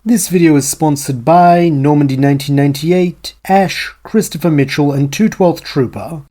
This video is sponsored by Normandy 1998, Ash, Christopher Mitchell, and 212th Trooper.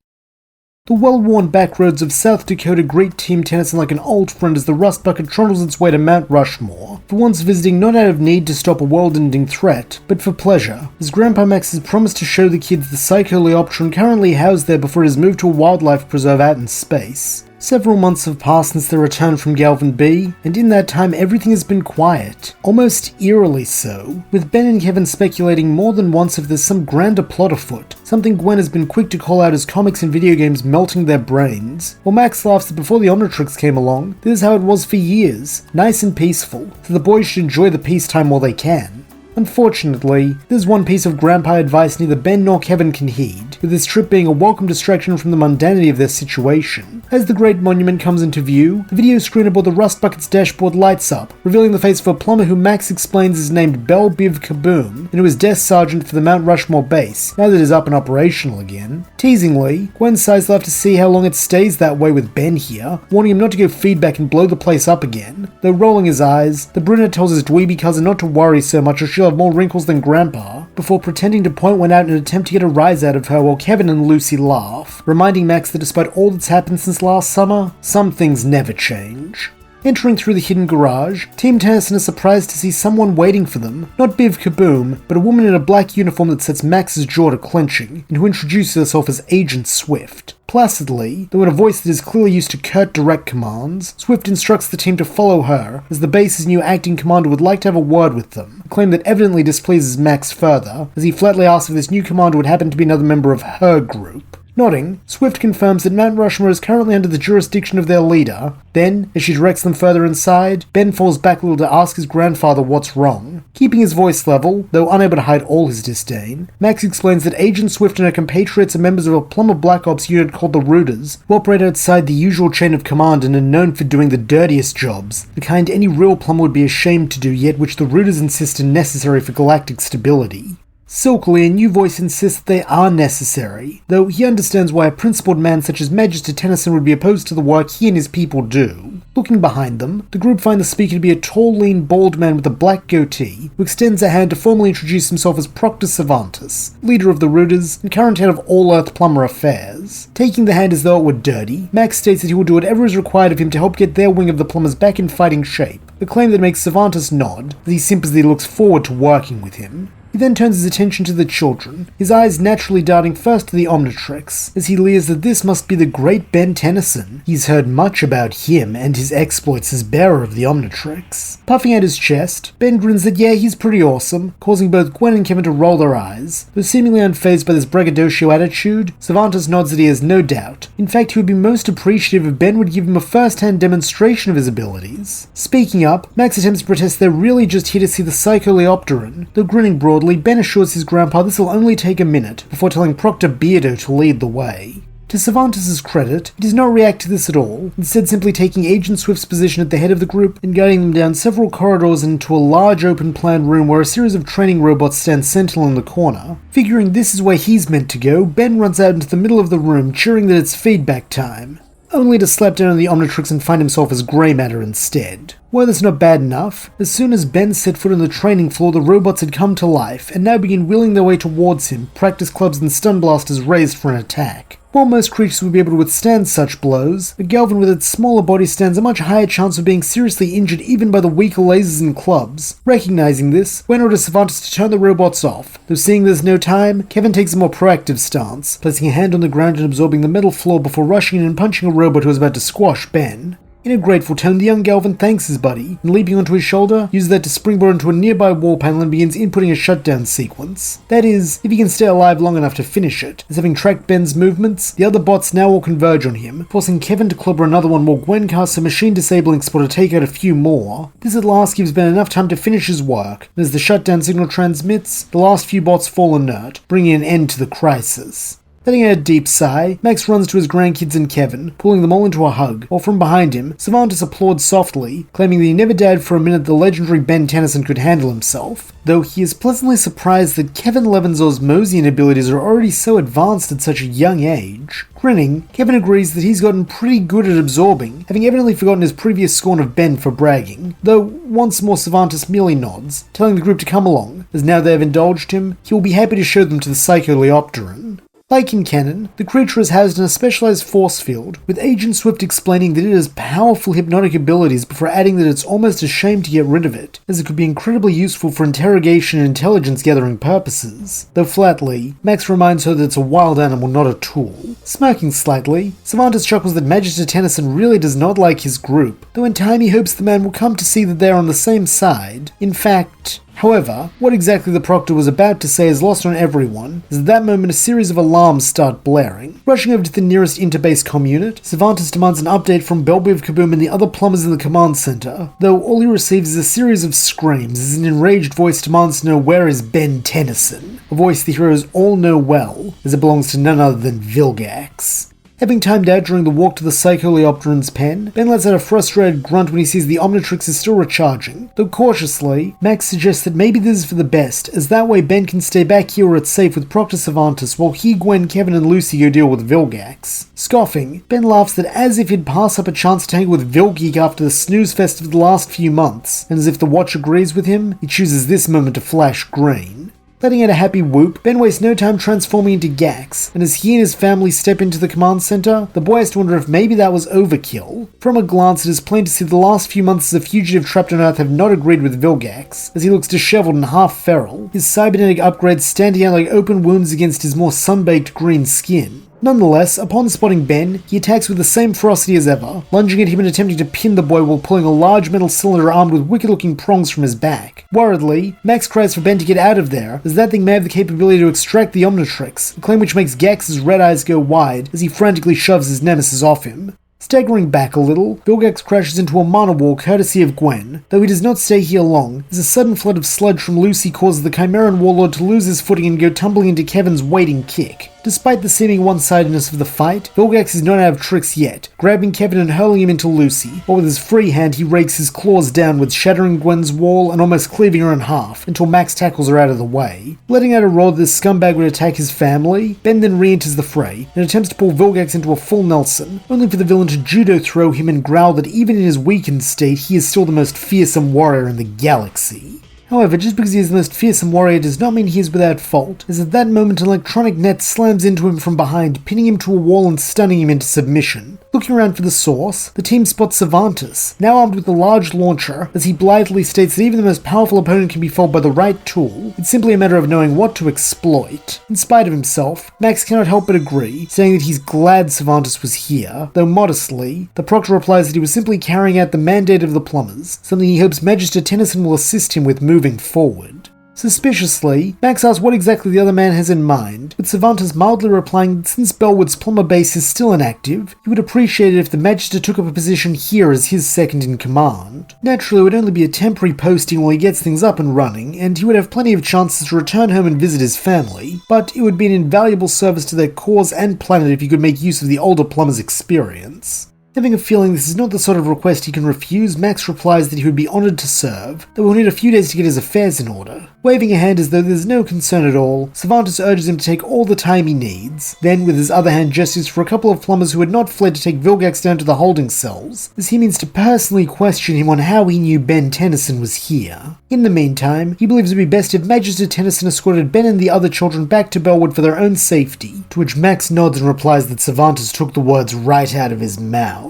The well-worn backroads of South Dakota greet Team Tennyson like an old friend as the rust bucket trundles its way to Mount Rushmore, for once visiting not out of need to stop a world-ending threat, but for pleasure, as Grandpa Max has promised to show the kids the Psycholeopteron currently housed there before it is moved to a wildlife preserve out in space. Several months have passed since their return from Galvin B, and in that time everything has been quiet, almost eerily so, with Ben and Kevin speculating more than once if there's some grander plot afoot, something Gwen has been quick to call out as comics and video games melting their brains, while Max laughs that before the Omnitrix came along, this is how it was for years, nice and peaceful, so the boys should enjoy the peacetime while they can. Unfortunately, there's one piece of grandpa advice neither Ben nor Kevin can heed, with this trip being a welcome distraction from the mundanity of their situation. As the Great Monument comes into view, the video screen aboard the Rust Bucket's dashboard lights up, revealing the face of a plumber who Max explains is named Bell Biv Kaboom, and who is desk sergeant for the Mount Rushmore base, now that it is up and operational again. Teasingly, Gwen sighs they'll have to see how long it stays that way with Ben here, warning him not to go feedback and blow the place up again. Though rolling his eyes, the brunette tells his dweeby cousin not to worry so much or she'll have more wrinkles than Grandpa, before pretending to point one out in an attempt to get a rise out of her while Kevin and Lucy laugh, reminding Max that despite all that's happened since last summer, some things never change. Entering through the hidden garage, Team Tennyson is surprised to see someone waiting for them, not Biv Kaboom, but a woman in a black uniform that sets Max's jaw to clenching, and who introduces herself as Agent Swift. Placidly, though in a voice that is clearly used to curt direct commands, Swift instructs the team to follow her, as the base's new acting commander would like to have a word with them, a claim that evidently displeases Max further, as he flatly asks if this new commander would happen to be another member of her group. Nodding, Swift confirms that Mount Rushmore is currently under the jurisdiction of their leader. Then, as she directs them further inside, Ben falls back a little to ask his grandfather what's wrong. Keeping his voice level, though unable to hide all his disdain, Max explains that Agent Swift and her compatriots are members of a Plumber Black Ops unit called the Rooters, who operate outside the usual chain of command and are known for doing the dirtiest jobs, the kind any real plumber would be ashamed to do yet which the Rooters insist are necessary for galactic stability. Silkily, a new voice insists that they are necessary, though he understands why a principled man such as Magister Tennyson would be opposed to the work he and his people do. Looking behind them, the group find the speaker to be a tall, lean, bald man with a black goatee, who extends a hand to formally introduce himself as Proctor Servantis, leader of the Rooters and current head of all Earth plumber affairs. Taking the hand as though it were dirty, Max states that he will do whatever is required of him to help get their wing of the plumbers back in fighting shape, a claim that makes Servantis nod, as he simply looks forward to working with him. He then turns his attention to the children, his eyes naturally darting first to the Omnitrix, as he leers that this must be the great Ben Tennyson. He's heard much about him and his exploits as bearer of the Omnitrix. Puffing out his chest, Ben grins that yeah, he's pretty awesome, causing both Gwen and Kevin to roll their eyes. Though seemingly unfazed by this braggadocio attitude, Servantis nods that he has no doubt. In fact, he would be most appreciative if Ben would give him a first-hand demonstration of his abilities. Speaking up, Max attempts to protest they're really just here to see the Psycholeopteron, though grinning broadly, Ben assures his grandpa this will only take a minute, before telling Proctor Beardo to lead the way. To Servantis' credit, he does not react to this at all, instead simply taking Agent Swift's position at the head of the group and guiding them down several corridors into a large open-plan room where a series of training robots stand sentinel in the corner. Figuring this is where he's meant to go, Ben runs out into the middle of the room, cheering that it's feedback time, only to slap down on the Omnitrix and find himself as grey matter instead. Well, that's not bad enough. As soon as Ben set foot on the training floor, the robots had come to life, and now begin wheeling their way towards him, practice clubs and stun blasters raised for an attack. While most creatures would be able to withstand such blows, a Galvin with its smaller body stands a much higher chance of being seriously injured even by the weaker lasers and clubs. Recognizing this, Gwen orders Servantis to turn the robots off, though seeing there's no time, Kevin takes a more proactive stance, placing a hand on the ground and absorbing the metal floor before rushing in and punching a robot who is about to squash Ben. In a grateful tone, the young Galvin thanks his buddy, and leaping onto his shoulder, uses that to springboard into a nearby wall panel and begins inputting a shutdown sequence. That is, if he can stay alive long enough to finish it, as having tracked Ben's movements, the other bots now all converge on him, forcing Kevin to clobber another one while Gwen casts a machine-disabling spell to take out a few more. This at last gives Ben enough time to finish his work, and as the shutdown signal transmits, the last few bots fall inert, bringing an end to the crisis. Letting out a deep sigh, Max runs to his grandkids and Kevin, pulling them all into a hug, while from behind him, Servantis applauds softly, claiming that he never doubted for a minute the legendary Ben Tennyson could handle himself, though he is pleasantly surprised that Kevin Levin's Osmosian abilities are already so advanced at such a young age. Grinning, Kevin agrees that he's gotten pretty good at absorbing, having evidently forgotten his previous scorn of Ben for bragging, though once more Servantis merely nods, telling the group to come along, as now they have indulged him, he will be happy to show them to the Psycholeopteran. Like in canon, the creature is housed in a specialized force field, with Agent Swift explaining that it has powerful hypnotic abilities before adding that it's almost a shame to get rid of it, as it could be incredibly useful for interrogation and intelligence gathering purposes. Though flatly, Max reminds her that it's a wild animal, not a tool. Smirking slightly, Servantis chuckles that Magister Tennyson really does not like his group, though in time he hopes the man will come to see that they are on the same side. In fact, however, what exactly the Proctor was about to say is lost on everyone, as at that moment a series of alarms start blaring. Rushing over to the nearest interbase comm unit, Servantis demands an update from Belbev Kaboom and the other plumbers in the command center, though all he receives is a series of screams as an enraged voice demands to know where is Ben Tennyson, a voice the heroes all know well, as it belongs to none other than Vilgax. Having timed out during the walk to the Psycholeopteran's pen, Ben lets out a frustrated grunt when he sees the Omnitrix is still recharging, though cautiously, Max suggests that maybe this is for the best, as that way Ben can stay back here where it's safe with Proctor Servantis while he, Gwen, Kevin and Lucy go deal with Vilgax. Scoffing, Ben laughs that as if he'd pass up a chance to tangle with Vilgeek after the snooze fest of the last few months, and as if the watch agrees with him, he chooses this moment to flash green. Letting out a happy whoop, Ben wastes no time transforming into Gax, and as he and his family step into the command center, the boy has to wonder if maybe that was overkill. From a glance, it is plain to see the last few months as a fugitive trapped on Earth have not agreed with Vilgax, as he looks disheveled and half feral, his cybernetic upgrades standing out like open wounds against his more sunbaked green skin. Nonetheless, upon spotting Ben, he attacks with the same ferocity as ever, lunging at him and attempting to pin the boy while pulling a large metal cylinder armed with wicked-looking prongs from his back. Worriedly, Max cries for Ben to get out of there, as that thing may have the capability to extract the Omnitrix, a claim which makes Gax's red eyes go wide as he frantically shoves his nemesis off him. Staggering back a little, Vilgax crashes into a mana wall courtesy of Gwen, though he does not stay here long, as a sudden flood of sludge from Lucy causes the Chimeran warlord to lose his footing and go tumbling into Kevin's waiting kick. Despite the seeming one-sidedness of the fight, Vilgax is not out of tricks yet, grabbing Kevin and hurling him into Lucy, while with his free hand he rakes his claws downwards, shattering Gwen's wall and almost cleaving her in half, until Max tackles her out of the way. Letting out a roar that this scumbag would attack his family, Ben then re-enters the fray, and attempts to pull Vilgax into a full Nelson, only for the villain to judo throw him and growl that even in his weakened state, he is still the most fearsome warrior in the galaxy. However, just because he is the most fearsome warrior does not mean he is without fault, as at that moment an electronic net slams into him from behind, pinning him to a wall and stunning him into submission. Looking around for the source, the team spots Servantis, now armed with a large launcher, as he blithely states that even the most powerful opponent can be fooled by the right tool. It's simply a matter of knowing what to exploit. In spite of himself, Max cannot help but agree, saying that he's glad Servantis was here, though modestly, the Proctor replies that he was simply carrying out the mandate of the plumbers, something he hopes Magister Tennyson will assist him with moving forward. Suspiciously, Max asks what exactly the other man has in mind, with Servantis mildly replying that since Bellwood's plumber base is still inactive, he would appreciate it if the Magister took up a position here as his second in command. Naturally, it would only be a temporary posting while he gets things up and running, and he would have plenty of chances to return home and visit his family, but it would be an invaluable service to their cause and planet if he could make use of the older plumber's experience. Having a feeling this is not the sort of request he can refuse, Max replies that he would be honoured to serve, though he'll need a few days to get his affairs in order. Waving a hand as though there's no concern at all, Servantis urges him to take all the time he needs, then with his other hand gestures for a couple of plumbers who had not fled to take Vilgax down to the holding cells, as he means to personally question him on how he knew Ben Tennyson was here. In the meantime, he believes it would be best if Magister Tennyson escorted Ben and the other children back to Bellwood for their own safety, to which Max nods and replies that Servantis took the words right out of his mouth.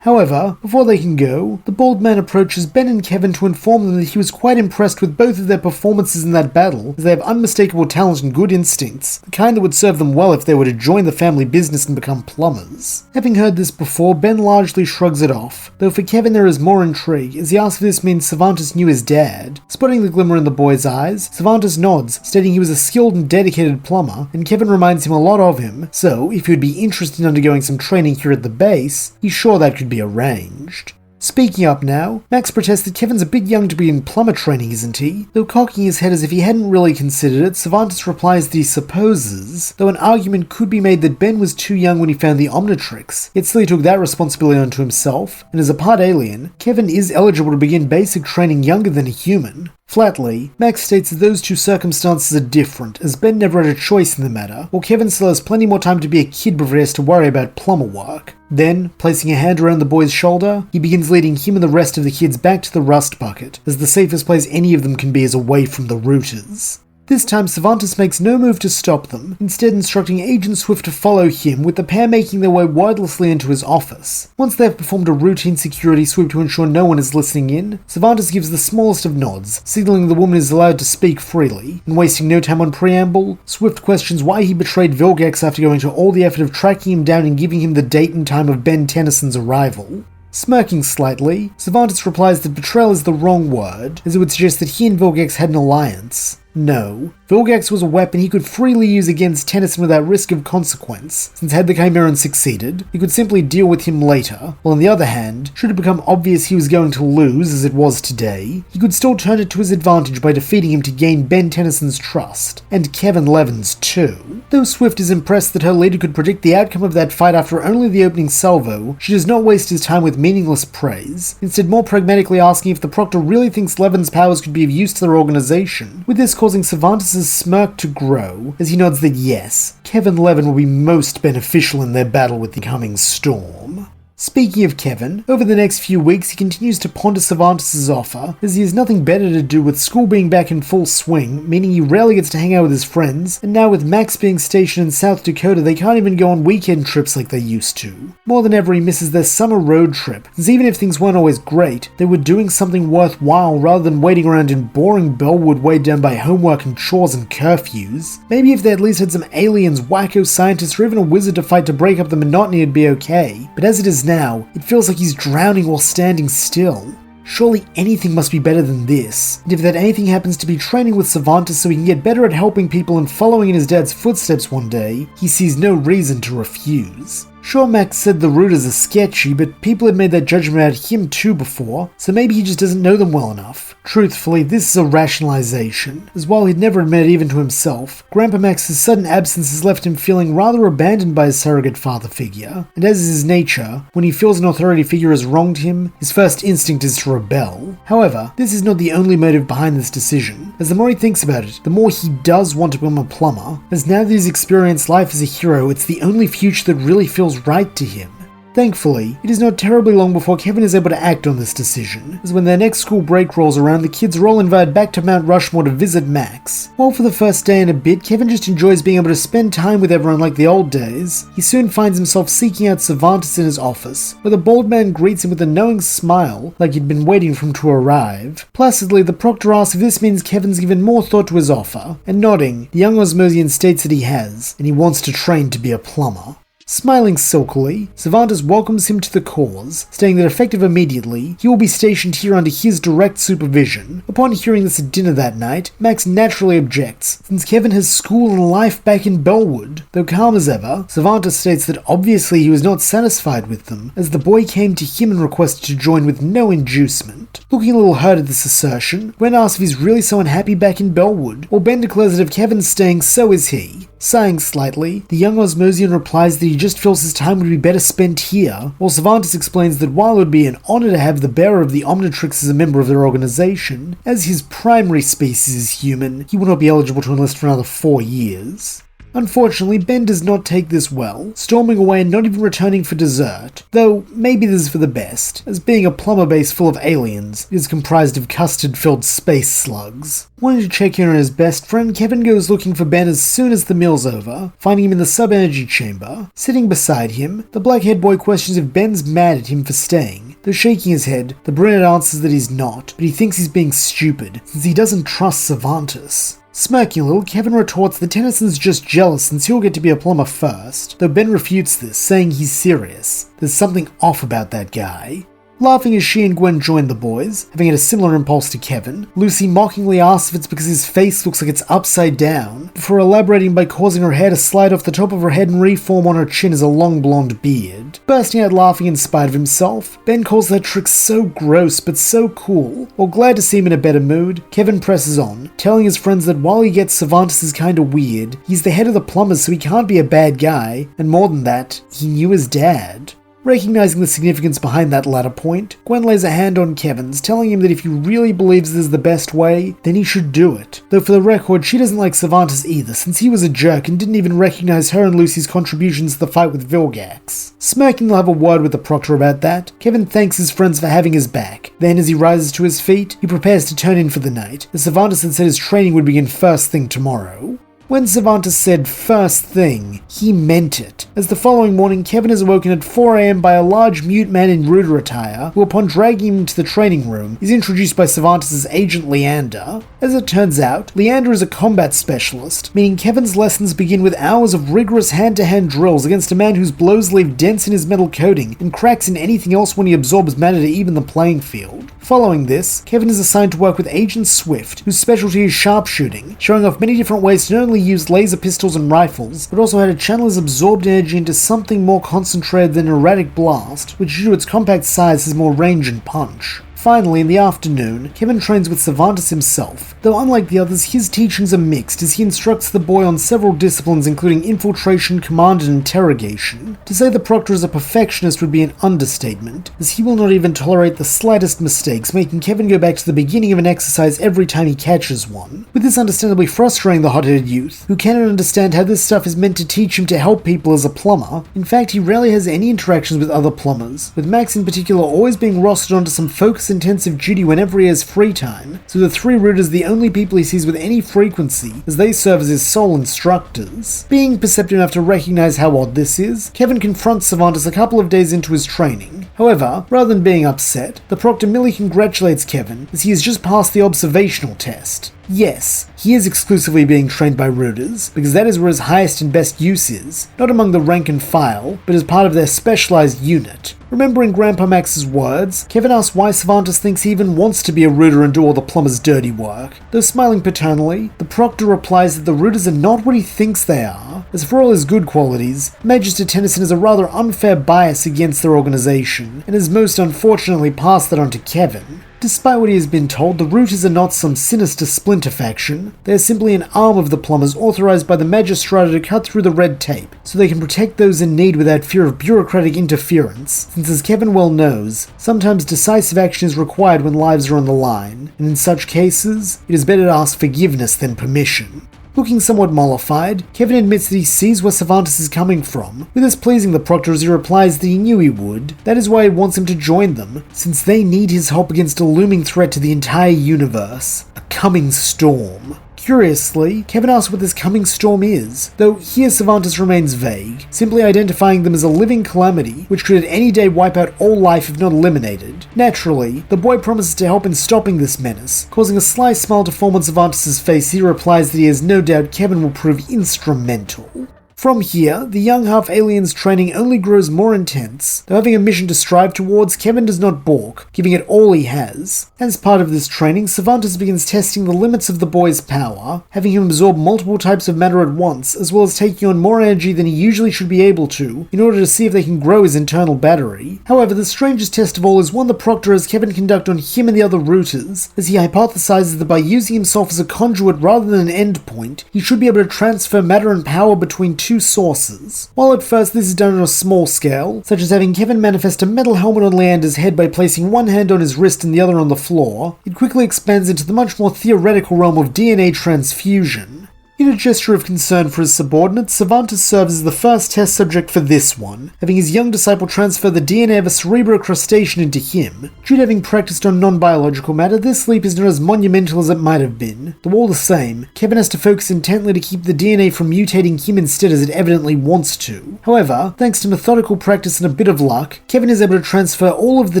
However, before they can go, the bald man approaches Ben and Kevin to inform them that he was quite impressed with both of their performances in that battle, as they have unmistakable talent and good instincts, the kind that would serve them well if they were to join the family business and become plumbers. Having heard this before, Ben largely shrugs it off, though for Kevin there is more intrigue, as he asks if this means Servantis knew his dad. Spotting the glimmer in the boy's eyes, Servantis nods, stating he was a skilled and dedicated plumber, and Kevin reminds him a lot of him, so if he would be interested in undergoing some training here at the base, he's sure that could be arranged. Speaking up now, Max protests that Kevin's a bit young to be in plumber training, isn't he? Though cocking his head as if he hadn't really considered it, Servantis replies that he supposes, though an argument could be made that Ben was too young when he found the Omnitrix, yet still he took that responsibility onto himself, and as a part alien, Kevin is eligible to begin basic training younger than a human. Flatly, Max states that those two circumstances are different, as Ben never had a choice in the matter, while Kevin still has plenty more time to be a kid before he has to worry about plumber work. Then, placing a hand around the boy's shoulder, he begins leading him and the rest of the kids back to the rust bucket, as the safest place any of them can be is away from the rooters. This time, Servantis makes no move to stop them, instead instructing Agent Swift to follow him, with the pair making their way wordlessly into his office. Once they have performed a routine security sweep to ensure no one is listening in, Servantis gives the smallest of nods, signaling the woman is allowed to speak freely. And wasting no time on preamble, Swift questions why he betrayed Vilgax after going to all the effort of tracking him down and giving him the date and time of Ben Tennyson's arrival. Smirking slightly, Servantis replies that betrayal is the wrong word, as it would suggest that he and Vilgax had an alliance. No, Vilgax was a weapon he could freely use against Tennyson without risk of consequence, since had the Chimeran succeeded, he could simply deal with him later, while on the other hand, should it become obvious he was going to lose as it was today, he could still turn it to his advantage by defeating him to gain Ben Tennyson's trust, and Kevin Levin's too. Though Swift is impressed that her leader could predict the outcome of that fight after only the opening salvo, she does not waste his time with meaningless praise, instead more pragmatically asking if the Proctor really thinks Levin's powers could be of use to their organization, with this causing Servantis' smirk to grow, as he nods that yes, Kevin Levin will be most beneficial in their battle with the coming storm. Speaking of Kevin, over the next few weeks he continues to ponder Servantis' offer, as he has nothing better to do with school being back in full swing, meaning he rarely gets to hang out with his friends, and now with Max being stationed in South Dakota they can't even go on weekend trips like they used to. More than ever he misses their summer road trip, since even if things weren't always great, they were doing something worthwhile rather than waiting around in boring Bellwood weighed down by homework and chores and curfews. Maybe if they at least had some aliens, wacko scientists, or even a wizard to fight to break up the monotony it'd be okay, but as it is now, it feels like he's drowning while standing still. Surely anything must be better than this, and if that anything happens to be training with Servantis so he can get better at helping people and following in his dad's footsteps one day, he sees no reason to refuse. Sure, Max said the rooters are sketchy, but people had made that judgment about him too before, so maybe he just doesn't know them well enough. Truthfully, this is a rationalization, as while he'd never admit it even to himself, Grandpa Max's sudden absence has left him feeling rather abandoned by his surrogate father figure, and as is his nature, when he feels an authority figure has wronged him, his first instinct is to rebel. However, this is not the only motive behind this decision, as the more he thinks about it, the more he does want to become a plumber, as now that he's experienced life as a hero, it's the only future that really feels right to him. Thankfully, it is not terribly long before Kevin is able to act on this decision, as when their next school break rolls around, the kids are all invited back to Mount Rushmore to visit Max. While for the first day and a bit, Kevin just enjoys being able to spend time with everyone like the old days, he soon finds himself seeking out Servantis in his office, where the bald man greets him with a knowing smile, like he'd been waiting for him to arrive. Placidly, the Proctor asks if this means Kevin's given more thought to his offer, and nodding, the young Osmosian states that he has, and he wants to train to be a plumber. Smiling silkily, Servantis welcomes him to the cause, stating that effective immediately, he will be stationed here under his direct supervision. Upon hearing this at dinner that night, Max naturally objects, since Kevin has school and life back in Bellwood. Though calm as ever, Servantis states that obviously he was not satisfied with them, as the boy came to him and requested to join with no inducement. Looking a little hurt at this assertion, Gwen asks if he's really so unhappy back in Bellwood, while Ben declares that if Kevin's staying, so is he. Sighing slightly, the young Osmosian replies that he just feels his time would be better spent here, while Servantis explains that while it would be an honor to have the bearer of the Omnitrix as a member of their organization, as his primary species is human, he will not be eligible to enlist for another 4 years. Unfortunately, Ben does not take this well, storming away and not even returning for dessert, though maybe this is for the best, as being a plumber base full of aliens, it is comprised of custard-filled space slugs. Wanting to check in on his best friend, Kevin goes looking for Ben as soon as the meal's over, finding him in the sub-energy chamber. Sitting beside him, the black-haired boy questions if Ben's mad at him for staying. Though shaking his head, the brunette answers that he's not, but he thinks he's being stupid, since he doesn't trust Servantis. Smirking a little, Kevin retorts that Tennyson's just jealous since he'll get to be a plumber first, though Ben refutes this, saying he's serious. There's something off about that guy. Laughing as she and Gwen join the boys, having had a similar impulse to Kevin, Lucy mockingly asks if it's because his face looks like it's upside down, before elaborating by causing her hair to slide off the top of her head and reform on her chin as a long blonde beard. Bursting out laughing in spite of himself, Ben calls that trick so gross but so cool. While glad to see him in a better mood, Kevin presses on, telling his friends that while he gets Servantis is kinda weird, he's the head of the Plumbers so he can't be a bad guy, and more than that, he knew his dad. Recognizing the significance behind that latter point, Gwen lays a hand on Kevin's, telling him that if he really believes this is the best way, then he should do it. Though for the record, she doesn't like Servantis either, since he was a jerk and didn't even recognize her and Lucy's contributions to the fight with Vilgax. Smirking, they'll have a word with the Proctor about that. Kevin thanks his friends for having his back. Then, as he rises to his feet, he prepares to turn in for the night, as Servantis had said his training would begin first thing tomorrow. When Servantis said first thing, he meant it, as the following morning Kevin is awoken at 4 AM by a large mute man in Rooter attire, who upon dragging him into the training room is introduced by Servantis' agent Leander. As it turns out, Leander is a combat specialist, meaning Kevin's lessons begin with hours of rigorous hand-to-hand drills against a man whose blows leave dents in his metal coating and cracks in anything else when he absorbs matter to even the playing field. Following this, Kevin is assigned to work with Agent Swift, whose specialty is sharpshooting, showing off many different ways to not only use laser pistols and rifles, but also how to channel his absorbed energy into something more concentrated than an erratic blast, which due to its compact size has more range and punch. Finally, in the afternoon, Kevin trains with Servantis himself, though unlike the others, his teachings are mixed as he instructs the boy on several disciplines including infiltration, command, and interrogation. To say the Proctor is a perfectionist would be an understatement, as he will not even tolerate the slightest mistakes, making Kevin go back to the beginning of an exercise every time he catches one, with this understandably frustrating the hot-headed youth, who cannot understand how this stuff is meant to teach him to help people as a plumber. In fact, he rarely has any interactions with other plumbers, with Max in particular always being rostered onto some focus-intensive duty whenever he has free time, so the three rooters are the only people he sees with any frequency, as they serve as his sole instructors. Being perceptive enough to recognize how odd this is, Kevin confronts Servantis a couple of days into his training. However, rather than being upset, the Proctor merely congratulates Kevin as he has just passed the observational test. Yes, he is exclusively being trained by rooters, because that is where his highest and best use is, not among the rank and file, but as part of their specialized unit. Remembering Grandpa Max's words, Kevin asks why Servantis thinks he even wants to be a rooter and do all the plumber's dirty work. Though smiling paternally, the Proctor replies that the rooters are not what he thinks they are, as for all his good qualities, Magister Tennyson has a rather unfair bias against their organization, and has most unfortunately passed that on to Kevin. Despite what he has been told, the Rooters are not some sinister splinter faction. They are simply an arm of the Plumbers authorized by the Magistrata to cut through the red tape, so they can protect those in need without fear of bureaucratic interference, since as Kevin well knows, sometimes decisive action is required when lives are on the line, and in such cases, it is better to ask forgiveness than permission. Looking somewhat mollified, Kevin admits that he sees where Servantis is coming from, with this pleasing the Proctor as he replies that he knew he would. That is why he wants him to join them, since they need his help against a looming threat to the entire universe, a coming storm. Curiously, Kevin asks what this coming storm is, though here Servantis remains vague, simply identifying them as a living calamity which could at any day wipe out all life if not eliminated. Naturally, the boy promises to help in stopping this menace, causing a sly smile to form on Servantis' face. He replies that he has no doubt Kevin will prove instrumental. From here, the young half-alien's training only grows more intense, though having a mission to strive towards, Kevin does not balk, giving it all he has. As part of this training, Servantis begins testing the limits of the boy's power, having him absorb multiple types of matter at once, as well as taking on more energy than he usually should be able to, in order to see if they can grow his internal battery. However, the strangest test of all is one the Proctor has Kevin conduct on him and the other rooters, as he hypothesizes that by using himself as a conduit rather than an endpoint, he should be able to transfer matter and power between two sources. While at first this is done on a small scale, such as having Kevin manifest a metal helmet on Leander's head by placing one hand on his wrist and the other on the floor, it quickly expands into the much more theoretical realm of DNA transfusion. In a gesture of concern for his subordinates, Servantis serves as the first test subject for this one, having his young disciple transfer the DNA of a cerebrocrustacean into him. Due to having practiced on non-biological matter, this leap is not as monumental as it might have been, though all the same, Kevin has to focus intently to keep the DNA from mutating him instead as it evidently wants to. However, thanks to methodical practice and a bit of luck, Kevin is able to transfer all of the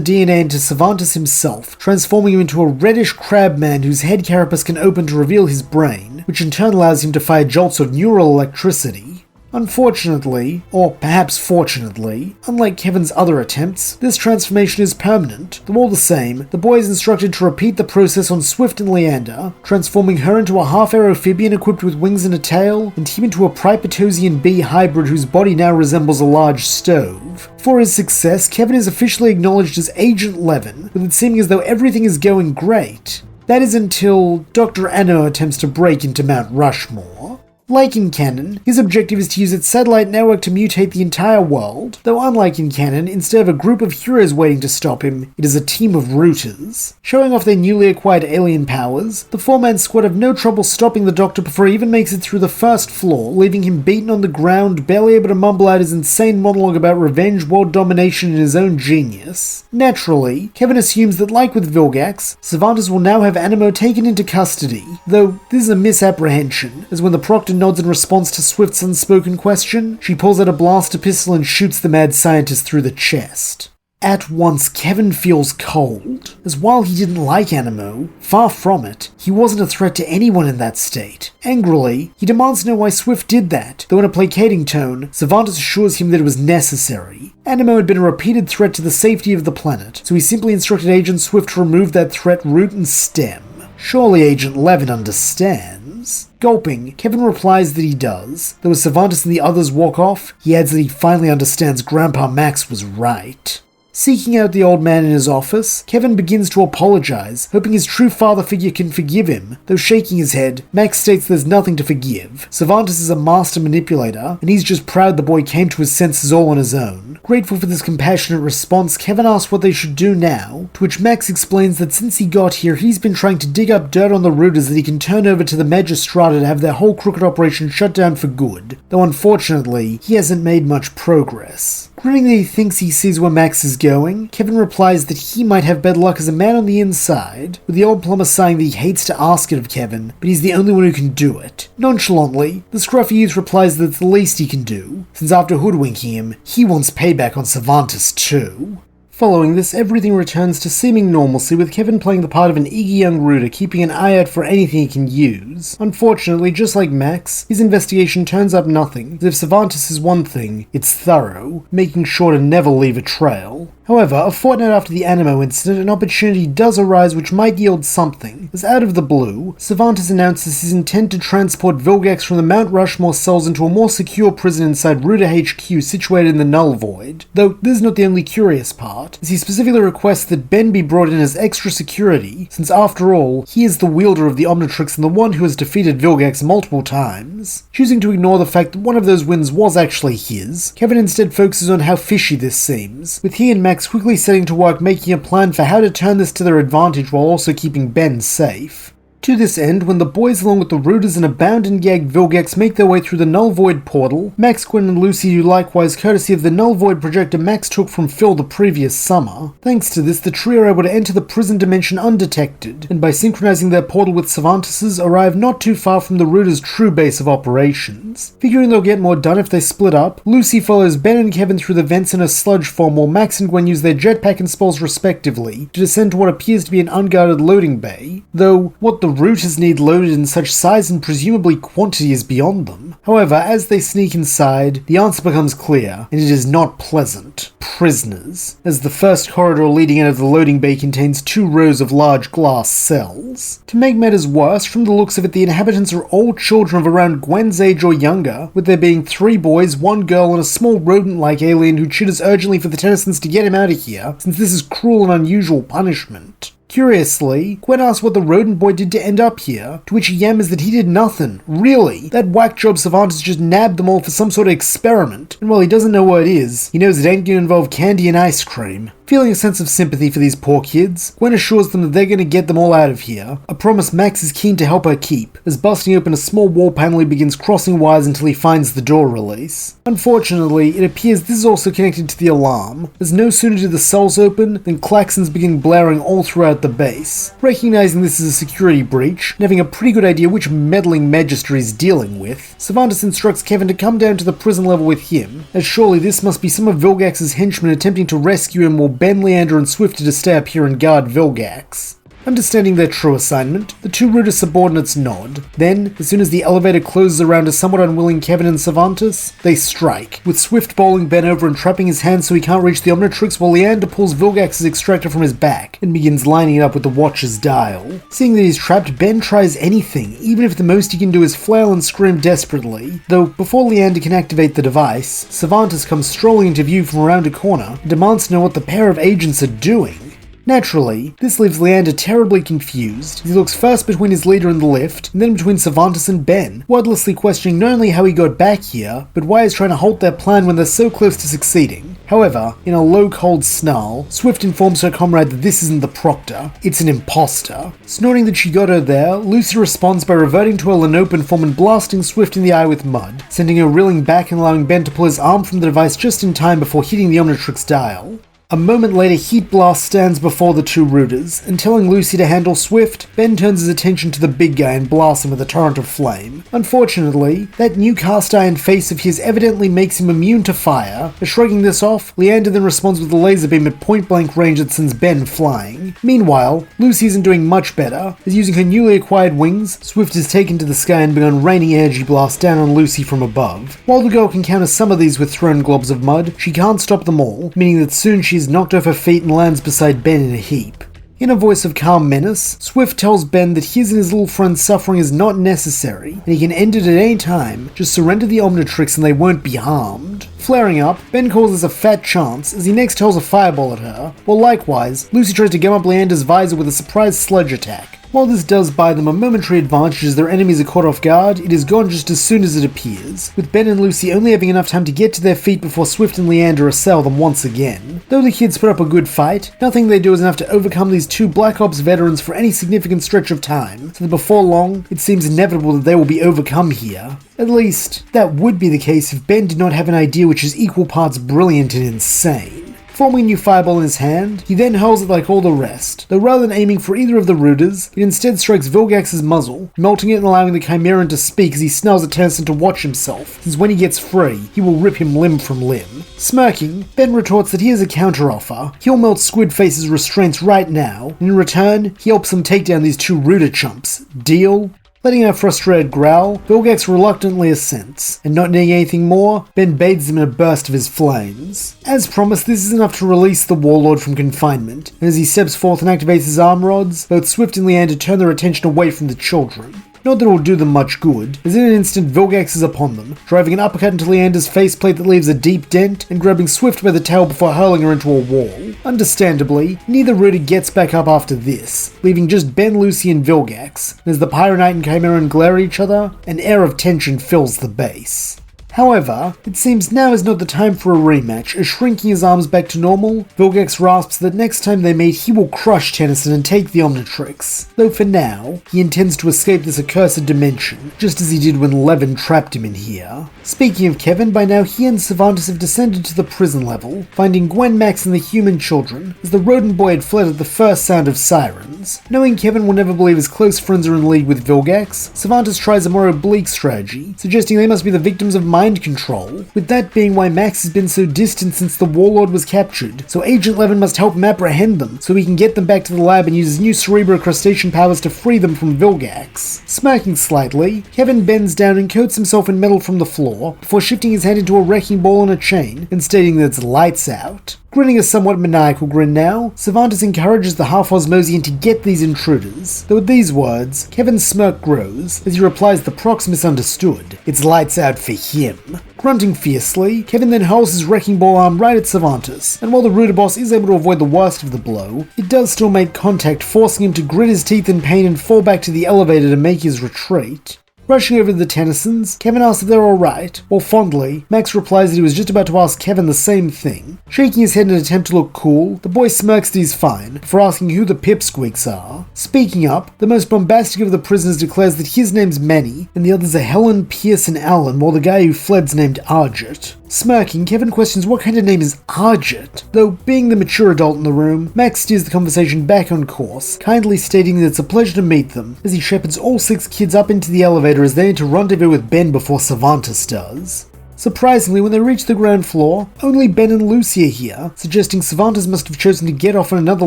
DNA into Servantis himself, transforming him into a reddish crab man whose head carapace can open to reveal his brain, which in turn allows him to fire jolts of neural electricity. Unfortunately, or perhaps fortunately, unlike Kevin's other attempts, this transformation is permanent, though all the same, the boy is instructed to repeat the process on Swift and Leander, transforming her into a half-aerophibian equipped with wings and a tail, and him into a Pripetosian bee hybrid whose body now resembles a large stove. For his success, Kevin is officially acknowledged as Agent Levin, with it seeming as though everything is going great. That is until Dr. Animo attempts to break into Mount Rushmore. Like in canon, his objective is to use its satellite network to mutate the entire world, though unlike in canon, instead of a group of heroes waiting to stop him, it is a team of rooters. Showing off their newly acquired alien powers, the four-man squad have no trouble stopping the Doctor before he even makes it through the first floor, leaving him beaten on the ground, barely able to mumble out his insane monologue about revenge, world domination, and his own genius. Naturally, Kevin assumes that like with Vilgax, Servantis will now have Animo taken into custody, though this is a misapprehension, as when the Proctor nods in response to Swift's unspoken question, she pulls out a blaster pistol and shoots the mad scientist through the chest. At once, Kevin feels cold, as while he didn't like Animo, far from it, he wasn't a threat to anyone in that state. Angrily, he demands to know why Swift did that, though in a placating tone, Servantis assures him that it was necessary. Animo had been a repeated threat to the safety of the planet, so he simply instructed Agent Swift to remove that threat root and stem. Surely Agent Levin understands. Gulping, Kevin replies that he does, though as Servantis and the others walk off, he adds that he finally understands Grandpa Max was right. Seeking out the old man in his office, Kevin begins to apologize, hoping his true father figure can forgive him. Though shaking his head, Max states there's nothing to forgive. Servantis is a master manipulator, and he's just proud the boy came to his senses all on his own. Grateful for this compassionate response, Kevin asks what they should do now, to which Max explains that since he got here, he's been trying to dig up dirt on the rooters that he can turn over to the Magistrata to have their whole crooked operation shut down for good, though unfortunately, he hasn't made much progress. Grinning that he thinks he sees where Max is going, Kevin replies that he might have better luck as a man on the inside, with the old plumber sighing that he hates to ask it of Kevin, but he's the only one who can do it. Nonchalantly, the scruffy youth replies that it's the least he can do, since after hoodwinking him, he wants payback on Servantis too. Following this, everything returns to seeming normalcy, with Kevin playing the part of an eager young rooter, keeping an eye out for anything he can use. Unfortunately, just like Max, his investigation turns up nothing, as if Servantis is one thing, it's thorough, making sure to never leave a trail. However, a fortnight after the Animo incident, an opportunity does arise which might yield something, as out of the blue, Servantis announces his intent to transport Vilgax from the Mount Rushmore cells into a more secure prison inside Rooter HQ situated in the Null Void. Though this is not the only curious part, as he specifically requests that Ben be brought in as extra security, since after all, he is the wielder of the Omnitrix and the one who has defeated Vilgax multiple times. Choosing to ignore the fact that one of those wins was actually his, Kevin instead focuses on how fishy this seems, with he and Max quickly setting to work making a plan for how to turn this to their advantage while also keeping Ben safe. To this end, when the boys along with the rooters and a bound and gagged Vilgax make their way through the Null Void portal, Max, Gwen and Lucy do likewise courtesy of the Null Void projector Max took from Phil the previous summer. Thanks to this, the trio are able to enter the prison dimension undetected, and by synchronizing their portal with Servantis' arrive not too far from the rooters' true base of operations. Figuring they'll get more done if they split up, Lucy follows Ben and Kevin through the vents in a sludge form while Max and Gwen use their jetpack and spells respectively to descend to what appears to be an unguarded loading bay, though what the rooters need loaded in such size and presumably quantity is beyond them. However, as they sneak inside, the answer becomes clear, and it is not pleasant. Prisoners, as the first corridor leading out of the loading bay contains 2 rows of large glass cells. To make matters worse, from the looks of it, the inhabitants are all children of around Gwen's age or younger, with there being 3 boys, 1 girl, and a small rodent-like alien who chitters urgently for the Tennysons to get him out of here, since this is cruel and unusual punishment. Curiously, Gwen asks what the rodent boy did to end up here, to which he yammers that he did nothing. Really? That whack job Servantis just nabbed them all for some sort of experiment, and while he doesn't know what it is, he knows it ain't gonna involve candy and ice cream. Feeling a sense of sympathy for these poor kids, Gwen assures them that they're going to get them all out of here, a promise Max is keen to help her keep, as busting open a small wall panel he begins crossing wires until he finds the door release. Unfortunately, it appears this is also connected to the alarm, as no sooner do the cells open than klaxons begin blaring all throughout the base. Recognizing this as a security breach, and having a pretty good idea which meddling magistrate he's dealing with, Servantis instructs Kevin to come down to the prison level with him, as surely this must be some of Vilgax's henchmen attempting to rescue him while Ben, Leander and Swift are to stay up here and guard Vilgax. Understanding their true assignment, the two Ruder subordinates nod. Then, as soon as the elevator closes around a somewhat unwilling Kevin and Servantis, they strike, with Swift bowling Ben over and trapping his hand so he can't reach the Omnitrix, while Leander pulls Vilgax's extractor from his back and begins lining it up with the watch's dial. Seeing that he's trapped, Ben tries anything, even if the most he can do is flail and scream desperately. Though, before Leander can activate the device, Servantis comes strolling into view from around a corner and demands to know what the pair of agents are doing. Naturally, this leaves Leander terribly confused, as he looks first between his leader and the lift, and then between Servantis and Ben, wordlessly questioning not only how he got back here, but why he's trying to halt their plan when they're so close to succeeding. However, in a low cold snarl, Swift informs her comrade that this isn't the Proctor, it's an imposter. Snorting that she got her there, Lucy responds by reverting to her Lenopan form and blasting Swift in the eye with mud, sending her reeling back and allowing Ben to pull his arm from the device just in time before hitting the Omnitrix dial. A moment later, Heat Blast stands before the two Ruders, and telling Lucy to handle Swift, Ben turns his attention to the big guy and blasts him with a torrent of flame. Unfortunately, that new cast iron face of his evidently makes him immune to fire, as shrugging this off, Leander then responds with a laser beam at point-blank range that sends Ben flying. Meanwhile, Lucy isn't doing much better, as using her newly acquired wings, Swift is taken to the sky and begun raining energy blasts down on Lucy from above. While the girl can counter some of these with thrown globs of mud, she can't stop them all, meaning that soon she's knocked off her feet and lands beside Ben in a heap. In a voice of calm menace, Swift tells Ben that his and his little friend's suffering is not necessary, and he can end it at any time, just surrender the Omnitrix and they won't be harmed. Flaring up, Ben calls this a fat chance as he next hurls a fireball at her, while likewise, Lucy tries to gum up Leander's visor with a surprise sledge attack. While this does buy them a momentary advantage as their enemies are caught off guard, it is gone just as soon as it appears, with Ben and Lucy only having enough time to get to their feet before Swift and Leander assail them once again. Though the kids put up a good fight, nothing they do is enough to overcome these two Black Ops veterans for any significant stretch of time, so that before long, it seems inevitable that they will be overcome here. At least, that would be the case if Ben did not have an idea which is equal parts brilliant and insane. Forming a new fireball in his hand, he then hurls it like all the rest, though rather than aiming for either of the Ruders, it instead strikes Vilgax's muzzle, melting it and allowing the Chimeran to speak as he snarls at Tennyson to watch himself, since when he gets free, he will rip him limb from limb. Smirking, Ben retorts that he has a counteroffer. He'll melt Squidface's restraints right now, and in return, he helps him take down these two Ruder chumps. Deal? Letting out a frustrated growl, Vilgax reluctantly assents, and not needing anything more, Ben bathes him in a burst of his flames. As promised, this is enough to release the Warlord from confinement, and as he steps forth and activates his arm rods, both Swift and Leander turn their attention away from the children. Not that it will do them much good, as in an instant Vilgax is upon them, driving an uppercut into Leander's faceplate that leaves a deep dent, and grabbing Swift by the tail before hurling her into a wall. Understandably, neither Ruder gets back up after this, leaving just Ben, Lucy, and Vilgax, and as the Pyronite and Chimeran glare at each other, an air of tension fills the base. However, it seems now is not the time for a rematch, as shrinking his arms back to normal, Vilgax rasps that next time they meet he will crush Tennyson and take the Omnitrix, though for now, he intends to escape this accursed dimension, just as he did when Levin trapped him in here. Speaking of Kevin, by now he and Servantis have descended to the prison level, finding Gwen, Max, and the human children, as the rodent boy had fled at the first sound of sirens. Knowing Kevin will never believe his close friends are in league with Vilgax, Servantis tries a more oblique strategy, suggesting they must be the victims of mind control, with that being why Max has been so distant since the Warlord was captured, so Agent Levin must help him apprehend them, so he can get them back to the lab and use his new cerebro-crustacean powers to free them from Vilgax. Smirking slightly, Kevin bends down and coats himself in metal from the floor, before shifting his hand into a wrecking ball on a chain, and stating that it's lights out. Grinning a somewhat maniacal grin now, Servantis encourages the half-Osmosian to get these intruders, though with these words, Kevin's smirk grows, as he replies the Prox misunderstood. It's lights out for him. Grunting fiercely, Kevin then hurls his wrecking ball arm right at Servantis, and while the Ruder boss is able to avoid the worst of the blow, it does still make contact, forcing him to grit his teeth in pain and fall back to the elevator to make his retreat. Rushing over to the Tennysons, Kevin asks if they're alright, while fondly, Max replies that he was just about to ask Kevin the same thing. Shaking his head in an attempt to look cool, the boy smirks that he's fine, before asking who the pipsqueaks are. Speaking up, the most bombastic of the prisoners declares that his name's Manny, and the others are Helen, Pierce, and Allen, while the guy who fled's named Argit. Smirking, Kevin questions what kind of name is Argit, though being the mature adult in the room, Max steers the conversation back on course, kindly stating that it's a pleasure to meet them, as he shepherds all 6 kids up into the elevator as they need to rendezvous with Ben before Servantis does. Surprisingly, when they reach the ground floor, only Ben and Lucy are here, suggesting Servantis must have chosen to get off on another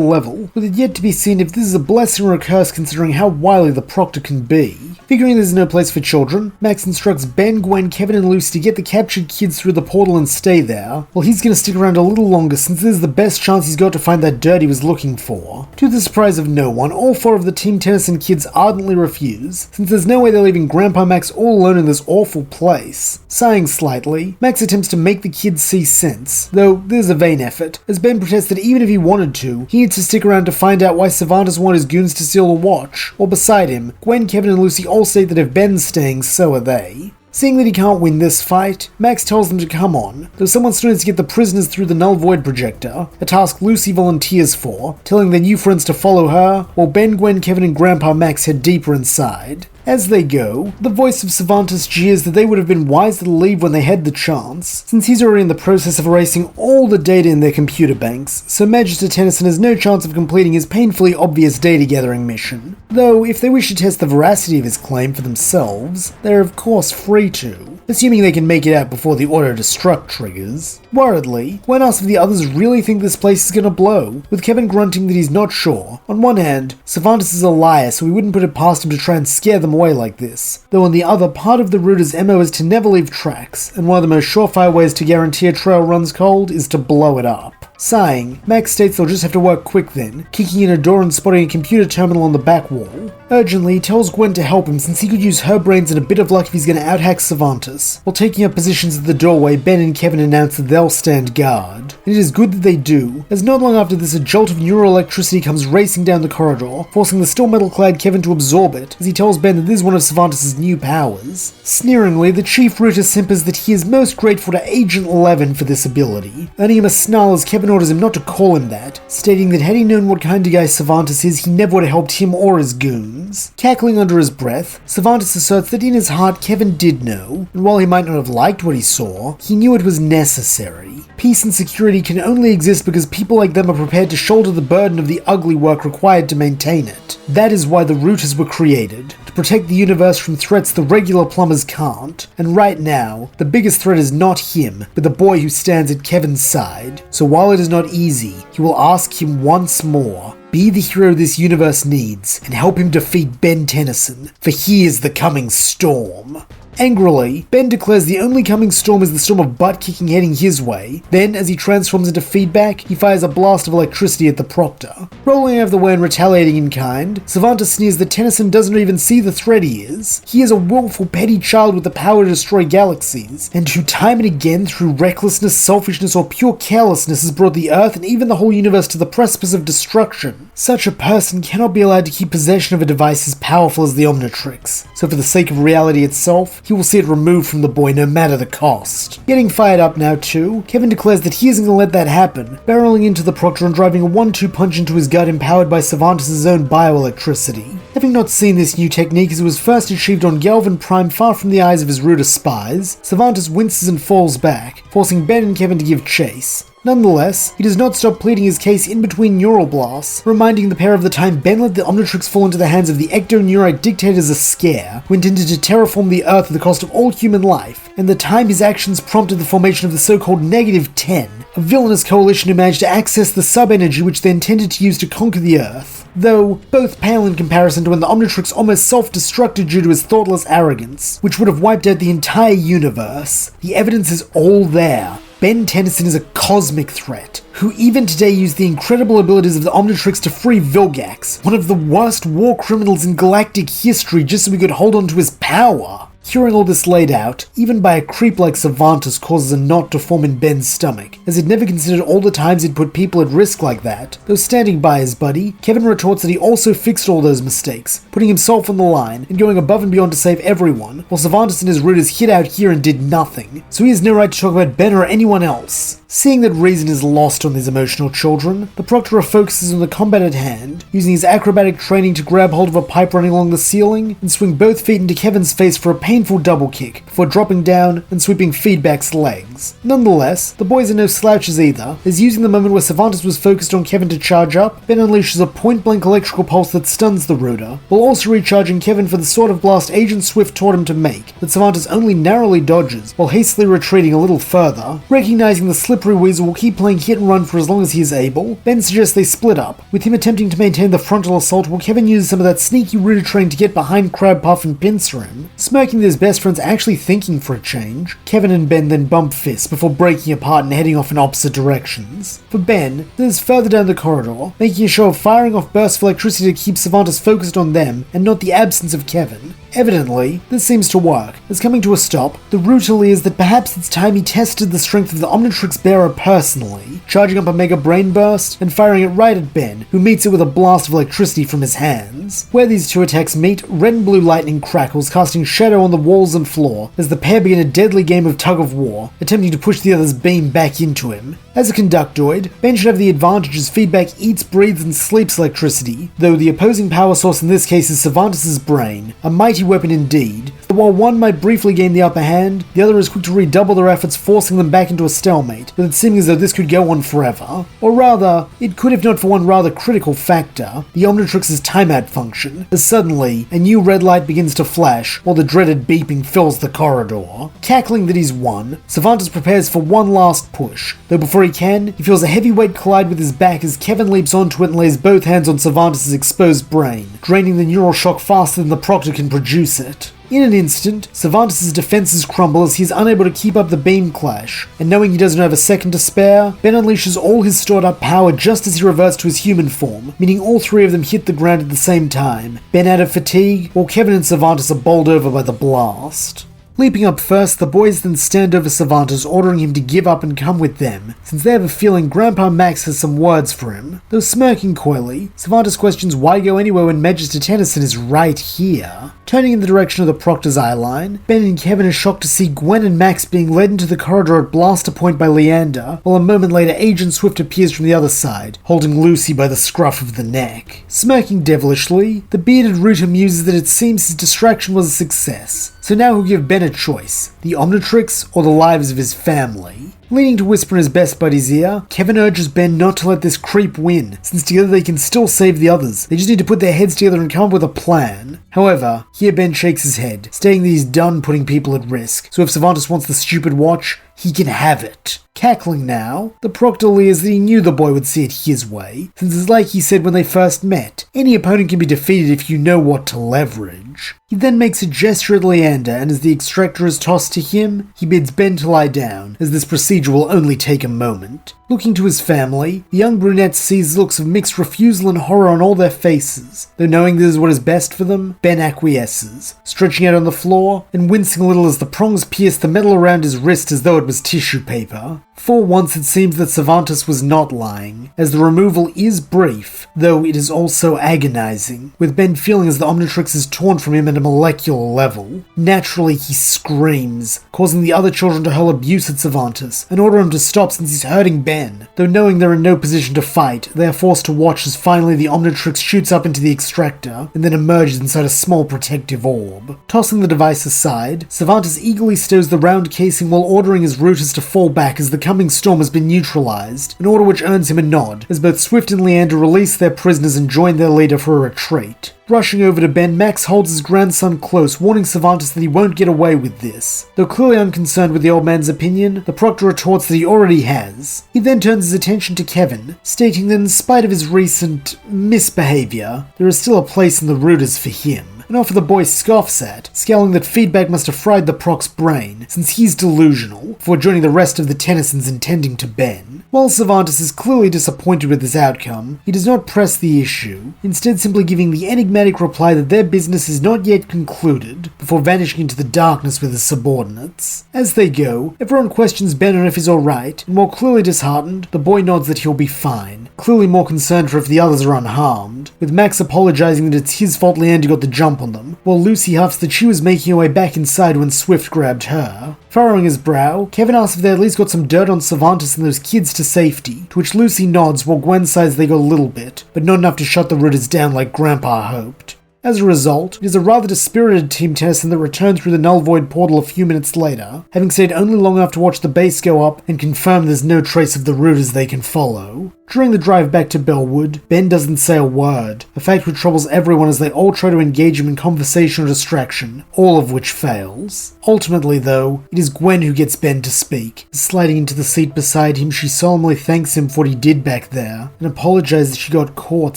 level, with it yet to be seen if this is a blessing or a curse considering how wily the Proctor can be. Figuring there's no place for children, Max instructs Ben, Gwen, Kevin and Lucy to get the captured kids through the portal and stay there, while he's gonna stick around a little longer since this is the best chance he's got to find that dirt he was looking for. To the surprise of no one, all 4 of the Team Tennyson kids ardently refuse, since there's no way they're leaving Grandpa Max all alone in this awful place. Sighing slightly, Max attempts to make the kids see sense, though this is a vain effort, as Ben protests that even if he wanted to, he needs to stick around to find out why Servantis wanted his goons to steal a watch, while beside him, Gwen, Kevin and Lucy all state that if Ben's staying, so are they. Seeing that he can't win this fight, Max tells them to come on, though someone still needs to get the prisoners through the Null Void projector, a task Lucy volunteers for, telling their new friends to follow her, while Ben, Gwen, Kevin and Grandpa Max head deeper inside. As they go, the voice of Servantis jeers that they would have been wiser to leave when they had the chance, since he's already in the process of erasing all the data in their computer banks, so Magister Tennyson has no chance of completing his painfully obvious data gathering mission. Though, if they wish to test the veracity of his claim for themselves, they're of course free to, assuming they can make it out before the auto-destruct triggers. Worriedly, Gwen asks if the others really think this place is gonna blow, with Kevin grunting that he's not sure. On one hand, Servantis is a liar, so we wouldn't put it past him to try and scare them away like this, though on the other, part of the router's MO is to never leave tracks, and one of the most surefire ways to guarantee a trail runs cold is to blow it up. Sighing, Max states they'll just have to work quick then, kicking in a door and spotting a computer terminal on the back wall. Urgently, he tells Gwen to help him since he could use her brains and a bit of luck if he's going to out-hack Servantis. While taking up positions at the doorway, Ben and Kevin announce that they'll stand guard. And it is good that they do, as not long after this a jolt of neuroelectricity comes racing down the corridor, forcing the still metal-clad Kevin to absorb it, as he tells Ben that this is one of Servantis' new powers. Sneeringly, the Chief Router simpers that he is most grateful to Agent 11 for this ability, earning him a snarl as Kevin orders him not to call him that, stating that had he known what kind of guy Servantis is, he never would have helped him or his goons. Cackling under his breath, Servantis asserts that in his heart Kevin did know, and while he might not have liked what he saw, he knew it was necessary. Peace and security can only exist because people like them are prepared to shoulder the burden of the ugly work required to maintain it. That is why the Rooters were created, to protect the universe from threats the regular plumbers can't, and right now, the biggest threat is not him, but the boy who stands at Kevin's side. So while it is not easy, he will ask him once more, be the hero this universe needs, and help him defeat Ben Tennyson, for he is the coming storm. Angrily, Ben declares the only coming storm is the storm of butt-kicking heading his way. Then, as he transforms into feedback, he fires a blast of electricity at the Proctor. Rolling out of the way and retaliating in kind, Servantis sneers that Tennyson doesn't even see the threat he is. He is a willful, petty child with the power to destroy galaxies, and who time and again, through recklessness, selfishness, or pure carelessness has brought the Earth and even the whole universe to the precipice of destruction. Such a person cannot be allowed to keep possession of a device as powerful as the Omnitrix, so for the sake of reality itself, he will see it removed from the boy no matter the cost. Getting fired up now too, Kevin declares that he isn't going to let that happen, barreling into the Proctor and driving a 1-2 punch into his gut empowered by Servantis' own bioelectricity. Having not seen this new technique as it was first achieved on Galvan Prime far from the eyes of his Router spies, Servantis winces and falls back, forcing Ben and Kevin to give chase. Nonetheless, he does not stop pleading his case in between neural blasts, reminding the pair of the time Ben let the Omnitrix fall into the hands of the ecto-neurite dictators a scare, who intended to terraform the Earth at the cost of all human life, and the time his actions prompted the formation of the so-called Negative 10, a villainous coalition who managed to access the sub-energy which they intended to use to conquer the Earth. Though, both pale in comparison to when the Omnitrix almost self-destructed due to his thoughtless arrogance, which would have wiped out the entire universe. The evidence is all there. Ben Tennyson is a cosmic threat, who even today used the incredible abilities of the Omnitrix to free Vilgax, one of the worst war criminals in galactic history, just so we could hold on to his power. Hearing all this laid out, even by a creep like Servantis causes a knot to form in Ben's stomach, as he'd never considered all the times he'd put people at risk like that. Though standing by his buddy, Kevin retorts that he also fixed all those mistakes, putting himself on the line and going above and beyond to save everyone, while Servantis and his Rooters hid out here and did nothing, so he has no right to talk about Ben or anyone else. Seeing that reason is lost on these emotional children, the Proctor focuses on the combat at hand, using his acrobatic training to grab hold of a pipe running along the ceiling and swing both feet into Kevin's face for a painful double kick before dropping down and sweeping Feedback's legs. Nonetheless, the boys are no slouches either, as using the moment where Servantis was focused on Kevin to charge up, Ben unleashes a point-blank electrical pulse that stuns the Rooter, while also recharging Kevin for the sort of blast Agent Swift taught him to make, that Servantis only narrowly dodges, while hastily retreating a little further. Recognizing the slippery weasel will keep playing hit and run for as long as he is able, Ben suggests they split up, with him attempting to maintain the frontal assault while Kevin uses some of that sneaky Rooter training to get behind Crab Puff and pincer him. Smirking that his best friend's actually thinking for a change, Kevin and Ben then bump fists before breaking apart and heading off in opposite directions. For Ben, this is further down the corridor, making a show of firing off bursts of electricity to keep Servantis focused on them and not the absence of Kevin. Evidently, this seems to work, as coming to a stop, the Rooter leers that perhaps it's time he tested the strength of the Omnitrix bearer personally, charging up a mega brain burst and firing it right at Ben, who meets it with a blast of electricity from his hands. Where these two attacks meet, red and blue lightning crackles, casting shadow on the walls and floor, as the pair begin a deadly game of tug-of-war, attempting to push the other's beam back into him. As a conductoid, Ben should have the advantage as Feedback eats, breathes, and sleeps electricity, though the opposing power source in this case is Servantis' brain, a mighty weapon indeed. While one might briefly gain the upper hand, the other is quick to redouble their efforts, forcing them back into a stalemate, with it seeming as though this could go on forever. Or rather, it could if not for one rather critical factor, the Omnitrix's timeout function, as suddenly, a new red light begins to flash, while the dreaded beeping fills the corridor. Cackling that he's won, Servantis prepares for one last push, though before he can, he feels a heavy weight collide with his back as Kevin leaps onto it and lays both hands on Servantis' exposed brain, draining the neural shock faster than the Proctor can produce it. In an instant, Servantis' defenses crumble as he is unable to keep up the beam clash, and knowing he doesn't have a second to spare, Ben unleashes all his stored up power just as he reverts to his human form, meaning all three of them hit the ground at the same time, Ben out of fatigue, while Kevin and Servantis are bowled over by the blast. Leaping up first, the boys then stand over Servantis, ordering him to give up and come with them, since they have a feeling Grandpa Max has some words for him. Though smirking coyly, Servantis questions why go anywhere when Magister Tennyson is right here. Turning in the direction of the Proctor's eyeline, Ben and Kevin are shocked to see Gwen and Max being led into the corridor at blaster point by Leander, while a moment later Agent Swift appears from the other side, holding Lucy by the scruff of the neck. Smirking devilishly, the bearded Rooter muses that it seems his distraction was a success, so now he'll give Ben a choice, the Omnitrix or the lives of his family. Leaning to whisper in his best buddy's ear, Kevin urges Ben not to let this creep win, since together they can still save the others. They just need to put their heads together and come up with a plan. However, here Ben shakes his head, stating that he's done putting people at risk, so if Servantis wants the stupid watch, he can have it. Cackling now, the Proctor leers that he knew the boy would see it his way, since it's like he said when they first met, any opponent can be defeated if you know what to leverage. He then makes a gesture at Leander, and as the extractor is tossed to him, he bids Ben to lie down, as this procedure will only take a moment. Looking to his family, the young brunette sees looks of mixed refusal and horror on all their faces, though knowing this is what is best for them, Ben acquiesces, stretching out on the floor, and wincing a little as the prongs pierce the metal around his wrist as though it was tissue paper. For once it seems that Servantis was not lying, as the removal is brief, though it is also agonizing, with Ben feeling as the Omnitrix is torn from him at a molecular level. Naturally he screams, causing the other children to hurl abuse at Servantis, and order him to stop since he's hurting Ben. Though knowing they're in no position to fight, they are forced to watch as finally the Omnitrix shoots up into the extractor, and then emerges inside a small protective orb. Tossing the device aside, Servantis eagerly stows the round casing while ordering his routers to fall back as the coming storm has been neutralized, an order which earns him a nod, as both Swift and Leander release their prisoners and join their leader for a retreat. Rushing over to Ben, Max holds his grandson close, warning Servantis that he won't get away with this. Though clearly unconcerned with the old man's opinion, the Proctor retorts that he already has. He then turns his attention to Kevin, stating that in spite of his recent misbehavior, there is still a place in the rooters for him. An offer the boy scoffs at, scowling that Feedback must have fried the Proc's brain, since he's delusional, before joining the rest of the Tennysons intending to Ben. While Servantis is clearly disappointed with this outcome, he does not press the issue, instead simply giving the enigmatic reply that their business is not yet concluded, before vanishing into the darkness with his subordinates. As they go, everyone questions Ben on if he's alright, and while clearly disheartened, the boy nods that he'll be fine, clearly more concerned for if the others are unharmed, with Max apologizing that it's his fault Leander got the jump on them, while Lucy huffs that she was making her way back inside when Swift grabbed her. Furrowing his brow, Kevin asks if they at least got some dirt on Servantis and those kids to safety, to which Lucy nods while Gwen says they got a little bit, but not enough to shut the Rooters down like Grandpa hoped. As a result, it is a rather dispirited Team Tennyson that returned through the Null Void portal a few minutes later, having stayed only long enough to watch the base go up and confirm there's no trace of the Rooters they can follow. During the drive back to Bellwood, Ben doesn't say a word, a fact which troubles everyone as they all try to engage him in conversation or distraction, all of which fails. Ultimately, though, it is Gwen who gets Ben to speak. Sliding into the seat beside him, she solemnly thanks him for what he did back there, and apologizes that she got caught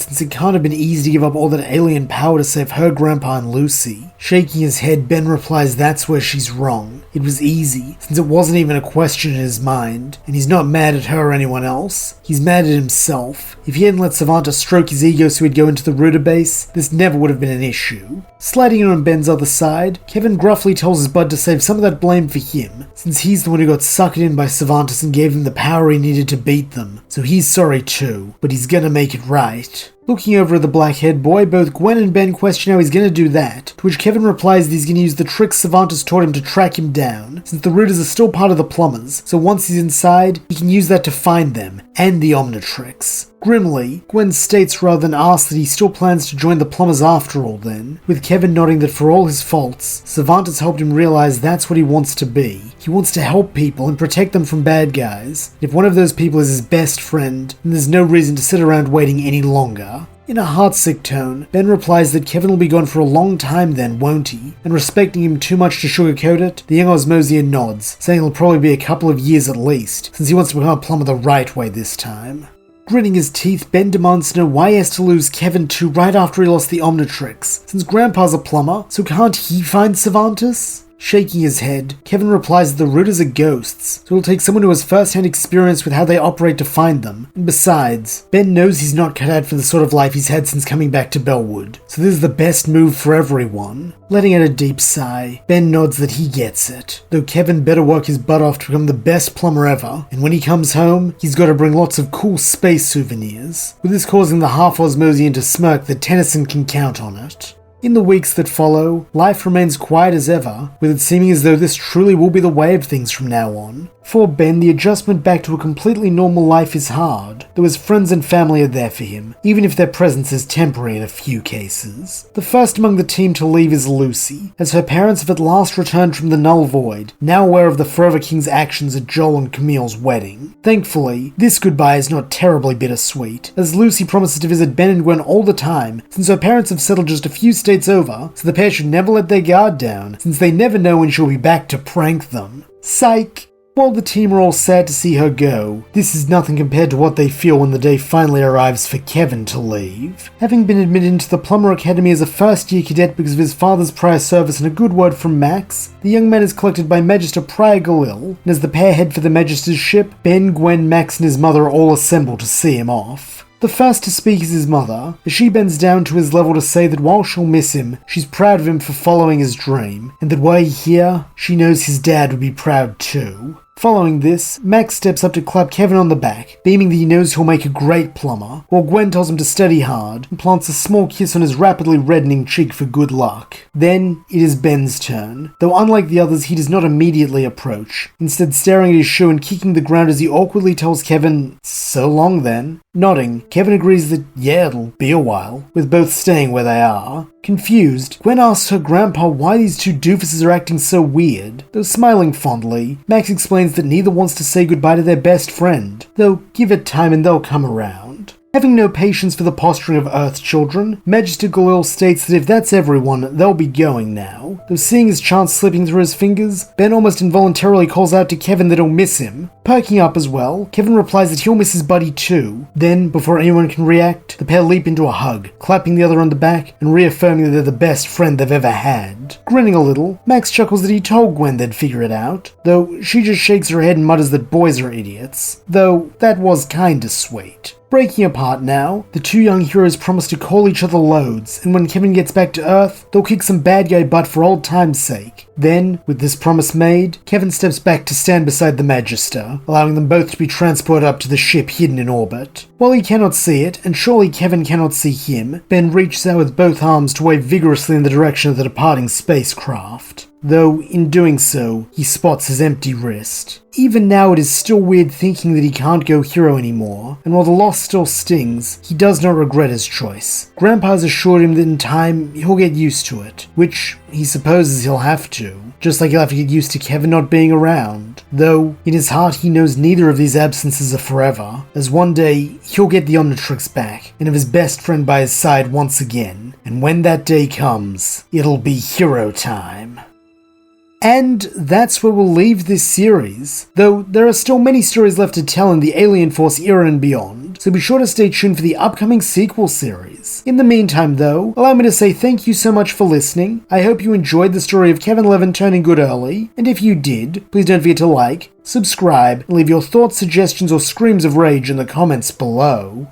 since it can't have been easy to give up all that alien power to save her grandpa and Lucy. Shaking his head, Ben replies that's where she's wrong. It was easy, since it wasn't even a question in his mind, and he's not mad at her or anyone else. He's mad at himself. If he hadn't let Servantis stroke his ego so he'd go into the Rooter base, this never would have been an issue. Sliding in on Ben's other side, Kevin gruffly tells his bud to save some of that blame for him, since he's the one who got suckered in by Servantis and gave him the power he needed to beat them. So he's sorry too, but he's gonna make it right. Looking over at the black-haired boy, both Gwen and Ben question how he's going to do that, to which Kevin replies that he's going to use the tricks Servantis taught him to track him down, since the Rooters are still part of the Plumbers, so once he's inside, he can use that to find them, and the Omnitrix. Grimly, Gwen states rather than asks that he still plans to join the Plumbers after all then, with Kevin nodding that for all his faults, Servantis helped him realize that's what he wants to be. He wants to help people and protect them from bad guys. If one of those people is his best friend, then there's no reason to sit around waiting any longer. In a heartsick tone, Ben replies that Kevin will be gone for a long time then, won't he? And respecting him too much to sugarcoat it, the young Osmosier nods, saying it'll probably be a couple of years at least, since he wants to become a plumber the right way this time. Gritting his teeth, Ben demands to know why he has to lose Kevin too right after he lost the Omnitrix, since Grandpa's a plumber, so can't he find Servantis? Shaking his head, Kevin replies that the Rooters are ghosts, so it'll take someone who has first-hand experience with how they operate to find them. And besides, Ben knows he's not cut out for the sort of life he's had since coming back to Bellwood, so this is the best move for everyone. Letting out a deep sigh, Ben nods that he gets it, though Kevin better work his butt off to become the best plumber ever, and when he comes home, he's got to bring lots of cool space souvenirs, with this causing the half-Osmosian to smirk that Tennyson can count on it. In the weeks that follow, life remains quiet as ever, with it seeming as though this truly will be the way of things from now on. For Ben, the adjustment back to a completely normal life is hard, though his friends and family are there for him, even if their presence is temporary in a few cases. The first among the team to leave is Lucy, as her parents have at last returned from the Null Void, now aware of the Forever King's actions at Joel and Camille's wedding. Thankfully, this goodbye is not terribly bittersweet, as Lucy promises to visit Ben and Gwen all the time, since her parents have settled just a few states over, so the pair should never let their guard down, since they never know when she'll be back to prank them. Psych! While the team are all sad to see her go, this is nothing compared to what they feel when the day finally arrives for Kevin to leave. Having been admitted into the Plumber Academy as a first-year cadet because of his father's prior service and a good word from Max, the young man is collected by Magister Prior Galil, and as the pair head for the Magister's ship, Ben, Gwen, Max and his mother are all assembled to see him off. The first to speak is his mother, as she bends down to his level to say that while she'll miss him, she's proud of him for following his dream, and that were he here, she knows his dad would be proud too. Following this, Max steps up to clap Kevin on the back, beaming that he knows he'll make a great plumber, while Gwen tells him to study hard and plants a small kiss on his rapidly reddening cheek for good luck. Then, it is Ben's turn, though unlike the others he does not immediately approach, instead staring at his shoe and kicking the ground as he awkwardly tells Kevin, "So long then." Nodding, Kevin agrees that yeah, it'll be a while, with both staying where they are. Confused, Gwen asks her grandpa why these two doofuses are acting so weird, though smiling fondly, Max explains that neither wants to say goodbye to their best friend, though give it time and they'll come around. Having no patience for the posturing of Earth children, Magister Galil states that if that's everyone, they'll be going now. Though seeing his chance slipping through his fingers, Ben almost involuntarily calls out to Kevin that he'll miss him. Perking up as well, Kevin replies that he'll miss his buddy too. Then, before anyone can react, the pair leap into a hug, clapping the other on the back and reaffirming that they're the best friend they've ever had. Grinning a little, Max chuckles that he told Gwen they'd figure it out, though she just shakes her head and mutters that boys are idiots. Though, that was kinda sweet. Breaking apart now, the two young heroes promise to call each other loads, and when Kevin gets back to Earth, they'll kick some bad guy butt for old time's sake. Then, with this promise made, Kevin steps back to stand beside the Magister, allowing them both to be transported up to the ship hidden in orbit. While he cannot see it, and surely Kevin cannot see him, Ben reaches out with both arms to wave vigorously in the direction of the departing spacecraft. Though, in doing so, he spots his empty wrist. Even now, it is still weird thinking that he can't go hero anymore, and while the loss still stings, he does not regret his choice. Grandpa has assured him that in time, he'll get used to it, which he supposes he'll have to, just like he'll have to get used to Kevin not being around. Though, in his heart he knows neither of these absences are forever, as one day, he'll get the Omnitrix back, and have his best friend by his side once again, and when that day comes, it'll be hero time. And that's where we'll leave this series, though there are still many stories left to tell in the Alien Force era and beyond, so be sure to stay tuned for the upcoming sequel series. In the meantime though, allow me to say thank you so much for listening. I hope you enjoyed the story of Kevin Levin turning good early, and if you did, please don't forget to like, subscribe, and leave your thoughts, suggestions, or screams of rage in the comments below.